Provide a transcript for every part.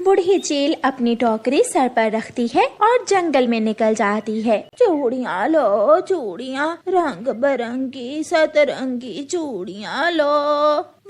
बूढ़ी चील अपनी टोकरी सर पर रखती है और जंगल में निकल जाती है। चूड़ियाँ लो चूड़ियाँ, रंग बिरंगी सतरंगी चूड़ियाँ लो।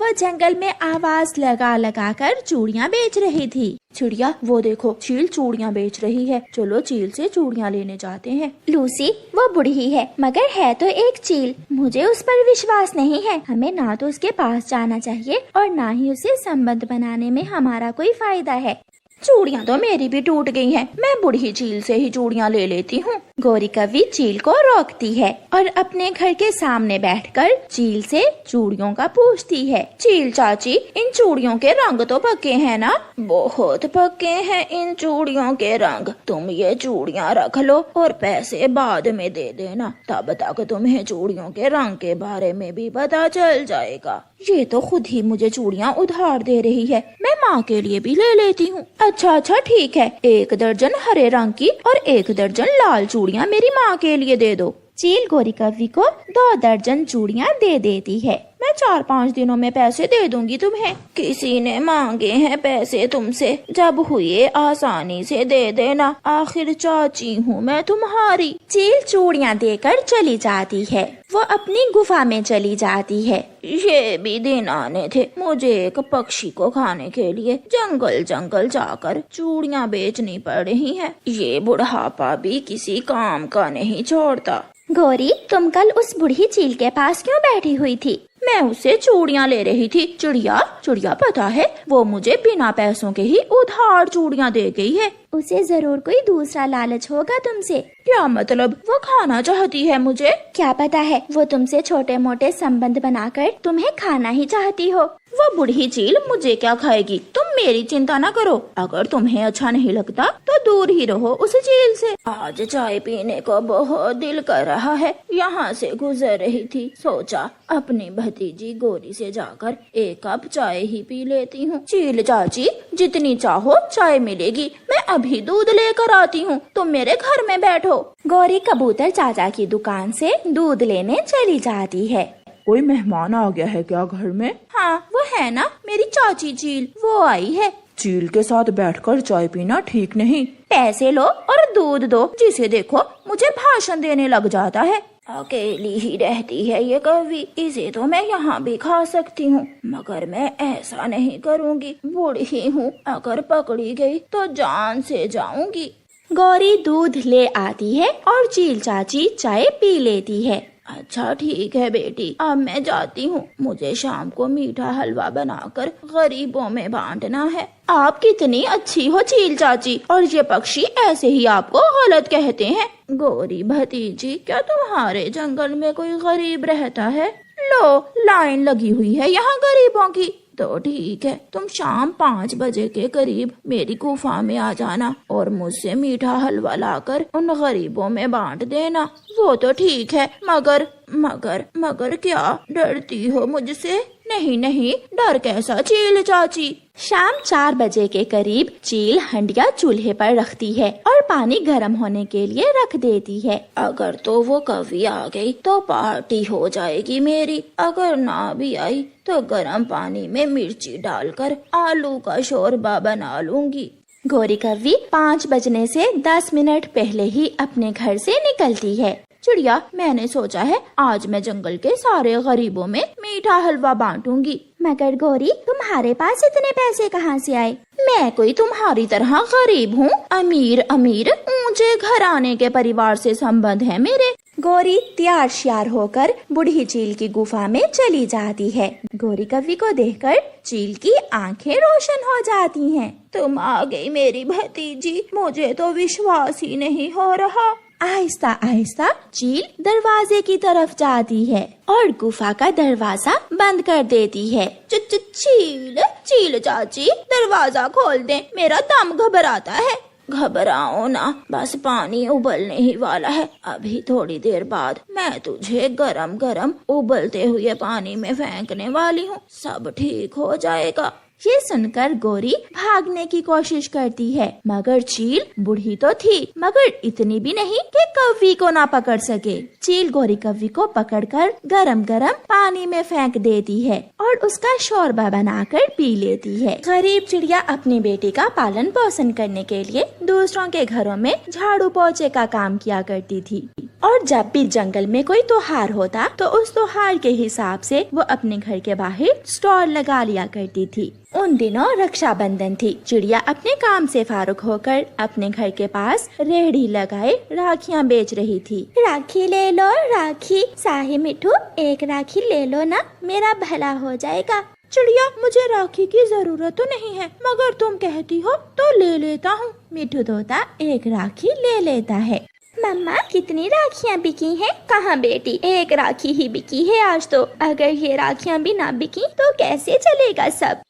वो जंगल में आवाज लगा लगा कर चूड़ियाँ बेच रही थी। चिड़िया वो देखो चील चूड़ियाँ बेच रही है, चलो चील से चूड़ियाँ लेने जाते हैं। लूसी वो बूढ़ी है मगर है तो एक चील, मुझे उस पर विश्वास नहीं है। हमें ना तो उसके पास जाना चाहिए और ना ही उसे संबंध बनाने में हमारा कोई फायदा है। चूड़ियाँ तो मेरी भी टूट गई हैं, मैं बूढ़ी चील से ही चूड़ियाँ ले लेती हूँ। गौरी कव्वी चील को रोकती है और अपने घर के सामने बैठकर चील से चूड़ियों का पूछती है। चील चाची इन चूड़ियों के रंग तो पक्के हैं ना? बहुत पक्के हैं इन चूड़ियों के रंग, तुम ये चूड़ियाँ रख लो और पैसे बाद में दे देना, तब तक तुम्हें चूड़ियों के रंग के बारे में भी पता चल जाएगा। ये तो खुद ही मुझे चूड़ियाँ उधार दे रही है, मैं माँ के लिए भी ले लेती हूँ। अच्छा ठीक है, 1 दर्जन हरे रंग की और 1 दर्जन लाल चूड़ियाँ मेरी माँ के लिए दे दो। चील गौरी कव्वी को 2 दर्जन चूड़ियाँ दे देती है। मैं 4-5 दिनों में पैसे दे दूंगी तुम्हें। किसी ने मांगे हैं पैसे तुमसे, जब हुए आसानी से दे देना, आखिर चाची हूँ मैं तुम्हारी। चील चूड़ियाँ देकर चली जाती है। वो अपनी गुफा में चली जाती है। ये भी दिन आने थे मुझे एक पक्षी को खाने के लिए जंगल जंगल जाकर चूड़ियाँ बेचनी पड़ रही हैं। ये बुढ़ापा भी किसी काम का नहीं छोड़ता। गौरी तुम कल उस बूढ़ी चील के पास क्यों बैठी हुई थी? मैं उससे चूड़ियाँ ले रही थी। चिड़िया पता है वो मुझे बिना पैसों के ही उधार चूड़ियाँ दे गई है। उसे जरूर कोई दूसरा लालच होगा तुमसे। क्या मतलब? वो खाना चाहती है मुझे? क्या पता है वो तुमसे छोटे मोटे संबंध बनाकर तुम्हें खाना ही चाहती हो। वो बूढ़ी चील मुझे क्या खाएगी, तुम मेरी चिंता न करो। अगर तुम्हें अच्छा नहीं लगता तो दूर ही रहो उस चील से। आज चाय पीने को बहुत दिल कर रहा है, यहाँ से गुजर रही थी, सोचा अपनी भतीजी गौरी से जाकर 1 कप चाय ही पी लेती हूँ। चील चाची जितनी चाहो चाय मिलेगी, मैं अभी दूध लेकर आती हूँ, तुम मेरे घर में बैठो। गौरी कबूतर चाचा की दुकान से दूध लेने चली जाती है। कोई मेहमान आ गया है क्या घर में? हाँ वो है ना मेरी चाची चील, वो आई है। चील के साथ बैठकर चाय पीना ठीक नहीं। पैसे लो और दूध दो, जिसे देखो मुझे भाषण देने लग जाता है। अकेली ही रहती है ये कव्वी, इसे तो मैं यहाँ भी खा सकती हूँ, मगर मैं ऐसा नहीं करूँगी। बूढ़ी हूँ, अगर पकड़ी गई तो जान से जाऊंगी। गौरी दूध ले आती है और चील चाची चाय पी लेती है। अच्छा ठीक है बेटी, अब मैं जाती हूँ, मुझे शाम को मीठा हलवा बनाकर गरीबों में बांटना है। आप कितनी अच्छी हो चील चाची, और ये पक्षी ऐसे ही आपको गलत कहते हैं। गौरी भतीजी क्या तुम्हारे जंगल में कोई गरीब रहता है? लो लाइन लगी हुई है यहाँ गरीबों की। तो ठीक है, तुम शाम 5 बजे के करीब मेरी गुफा में आ जाना और मुझसे मीठा हलवा लाकर उन गरीबों में बांट देना। वो तो ठीक है, मगर क्या डरती हो मुझसे? नहीं डर कैसा चील चाची। शाम 4 बजे के करीब चील हंडिया चूल्हे पर रखती है और पानी गर्म होने के लिए रख देती है। अगर तो वो कव्वी आ गई तो पार्टी हो जाएगी मेरी, अगर ना भी आई तो गर्म पानी में मिर्ची डालकर आलू का शोरबा बना लूंगी। गौरी कव्वी 5 बजने से 10 मिनट पहले ही अपने घर से निकलती है। चिड़िया मैंने सोचा है आज मैं जंगल के सारे गरीबों में मीठा हलवा बांटूंगी। मगर गौरी तुम्हारे पास इतने पैसे कहाँ से आए? मैं कोई तुम्हारी तरह गरीब हूँ? अमीर ऊंचे घराने के परिवार से संबंध है मेरे। गौरी तैयार श्यार होकर बूढ़ी चील की गुफा में चली जाती है। गौरी कव्वी को देखकर चील की आंखें रोशन हो जाती हैं। तुम आ गई मेरी भतीजी, मुझे तो विश्वास ही नहीं हो रहा। आहिस्ता आहिस्ता चील दरवाजे की तरफ जाती है और गुफा का दरवाजा बंद कर देती है। चील चाची दरवाजा खोल दे, मेरा दम घबराता है। घबराओ ना, बस पानी उबलने ही वाला है, अभी थोड़ी देर बाद मैं तुझे गरम गरम उबलते हुए पानी में फेंकने वाली हूँ, सब ठीक हो जाएगा। ये सुनकर गोरी भागने की कोशिश करती है, मगर चील बूढ़ी तो थी मगर इतनी भी नहीं कि कौवी को ना पकड़ सके। चील गोरी कौवी को पकड़कर गरम गरम पानी में फेंक देती है और उसका शोरबा बनाकर पी लेती है। गरीब चिड़िया अपनी बेटी का पालन पोषण करने के लिए दूसरों के घरों में झाड़ू पोछे का काम किया करती थी और जब भी जंगल में कोई त्योहार होता तो उस त्योहार के हिसाब से वो अपने घर के बाहर स्टॉल लगा लिया करती थी। उन दिनों रक्षाबंधन थी। चिड़िया अपने काम से फारुक होकर अपने घर के पास रेहड़ी लगाए राखियाँ बेच रही थी। राखी ले लो राखी, साही मिठू एक राखी ले लो ना, मेरा भला हो जाएगा। चिड़िया मुझे राखी की जरूरत तो नहीं है मगर तुम कहती हो तो ले लेता हूँ। मिठू तोता एक राखी ले लेता है। मम्मा कितनी राखियाँ बिकी हैं? कहाँ बेटी, एक राखी ही बिकी है आज तो। अगर ये राखियाँ भी ना बिकी तो कैसे चलेगा सब।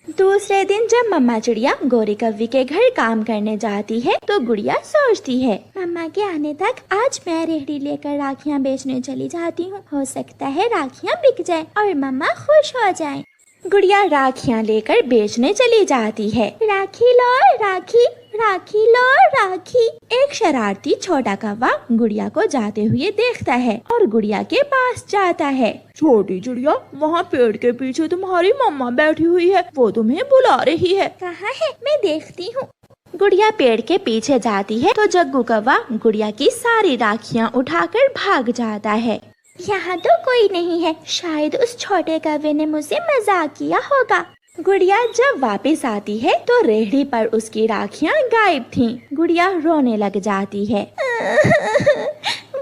दूसरे दिन जब मम्मा चिड़िया गोरी कौवी के घर काम करने जाती है तो गुड़िया सोचती है, मम्मा के आने तक आज मैं रेहड़ी लेकर राखियाँ बेचने चली जाती हूँ। हो सकता है राखियाँ बिक जाए और मम्मा खुश हो जाए। गुड़िया राखियाँ लेकर बेचने चली जाती है। राखी लो राखी, राखी लो राखी। एक शरारती छोटा कौवा गुड़िया को जाते हुए देखता है और गुड़िया के पास जाता है। छोटी चिड़िया, वहाँ पेड़ के पीछे तुम्हारी मम्मा बैठी हुई है, वो तुम्हें बुला रही है। कहाँ है, मैं देखती हूँ। गुड़िया पेड़ के पीछे जाती है तो जग्गू कौवा गुड़िया की सारी राखियाँ उठाकर भाग जाता है। यहाँ तो कोई नहीं है, शायद उस छोटे कौवे ने मुझसे मजाक किया होगा। गुड़िया जब वापस आती है तो रेहड़ी पर उसकी राखियाँ गायब थीं। गुड़िया रोने लग जाती है।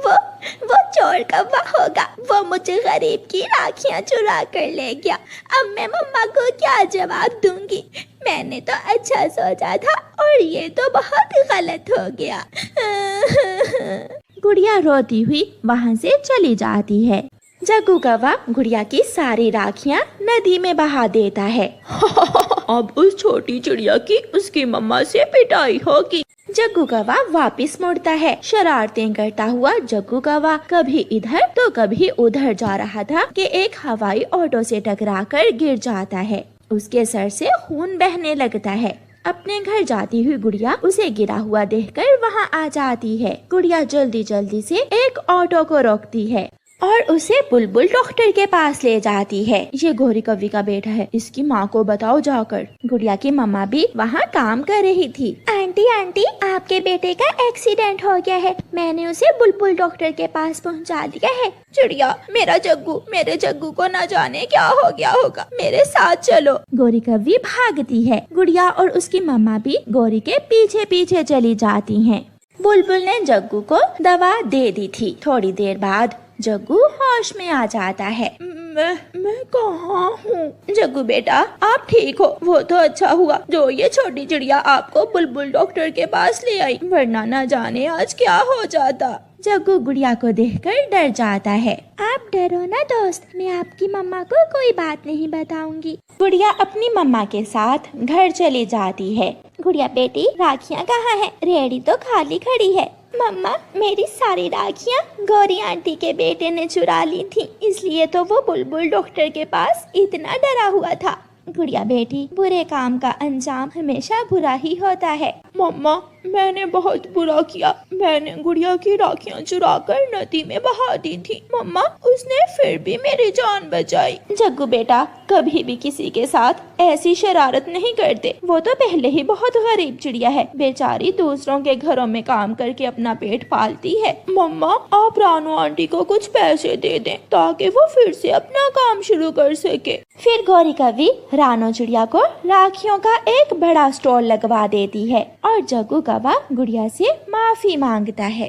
वो चोर कौवा होगा, वो मुझे गरीब की राखियाँ चुरा कर ले गया। अब मैं मम्मा को क्या जवाब दूंगी? मैंने तो अच्छा सोचा था और ये तो बहुत गलत हो गया। गुड़िया रोती हुई वहाँ से चली जाती है। जग्गू कौवा गुड़िया की सारी राखियाँ नदी में बहा देता है। अब उस छोटी चिड़िया की उसकी मम्मा से पिटाई होगी। जग्गू कौवा वापिस मुड़ता है। शरारतें करता हुआ जग्गू कौवा कभी इधर तो कभी उधर जा रहा था कि एक हवाई ऑटो से टकराकर गिर जाता है। उसके सर से खून बहने लगता है। अपने घर जाती हुई गुड़िया उसे गिरा हुआ देखकर वहाँ आ जाती है। गुड़िया जल्दी जल्दी से एक ऑटो को रोकती है और उसे बुलबुल डॉक्टर के पास ले जाती है। ये गोरी कौवी का बेटा है, इसकी माँ को बताओ जाकर। गुड़िया की मम्मा भी वहाँ काम कर रही थी। आंटी आपके बेटे का एक्सीडेंट हो गया है, मैंने उसे बुलबुल डॉक्टर के पास पहुँचा दिया है। चिड़िया, मेरे जग्गू को न जाने क्या हो गया होगा, मेरे साथ चलो। गोरी कौवी भागती है। गुड़िया और उसकी मम्मा भी गोरी के पीछे पीछे चली जाती हैं। बुलबुल ने जग्गू को दवा दे दी थी। थोड़ी देर बाद जग्गू होश में आ जाता है। मैं कहाँ हूँ? जग्गू बेटा, आप ठीक हो? वो तो अच्छा हुआ जो ये छोटी चिड़िया आपको बुलबुल डॉक्टर के पास ले आई, वरना न जाने आज क्या हो जाता। जग्गू गुड़िया को देखकर डर जाता है। आप डरो ना दोस्त, मैं आपकी मम्मा को कोई बात नहीं बताऊंगी। गुड़िया अपनी मम्मा के साथ घर चली जाती है। गुड़िया बेटी, राखियाँ कहाँ है? रेहड़ी तो खाली खड़ी है। मम्मा, मेरी सारी राखियाँ गौरी आंटी के बेटे ने चुरा ली थी, इसलिए तो वो बुलबुल डॉक्टर के पास इतना डरा हुआ था। गुड़िया बेटी, बुरे काम का अंजाम हमेशा बुरा ही होता है। मम्मा, मैंने बहुत बुरा किया। मैंने गुड़िया की राखियाँ चुराकर नदी में बहा दी थी। मम्मा, उसने फिर भी मेरी जान बचाई। जग्गू बेटा, कभी भी किसी के साथ ऐसी शरारत नहीं करते। वो तो पहले ही बहुत गरीब चिड़िया है, बेचारी दूसरों के घरों में काम करके अपना पेट पालती है। मम्मा, आप रानू आंटी को कुछ पैसे दे दें ताकि वो फिर से अपना काम शुरू कर सके। फिर गौरी कौवी रानू चिड़िया को राखियों का एक बड़ा स्टॉल लगवा देती है और जग्गू कौवा गुड़िया से माफी मांगता है।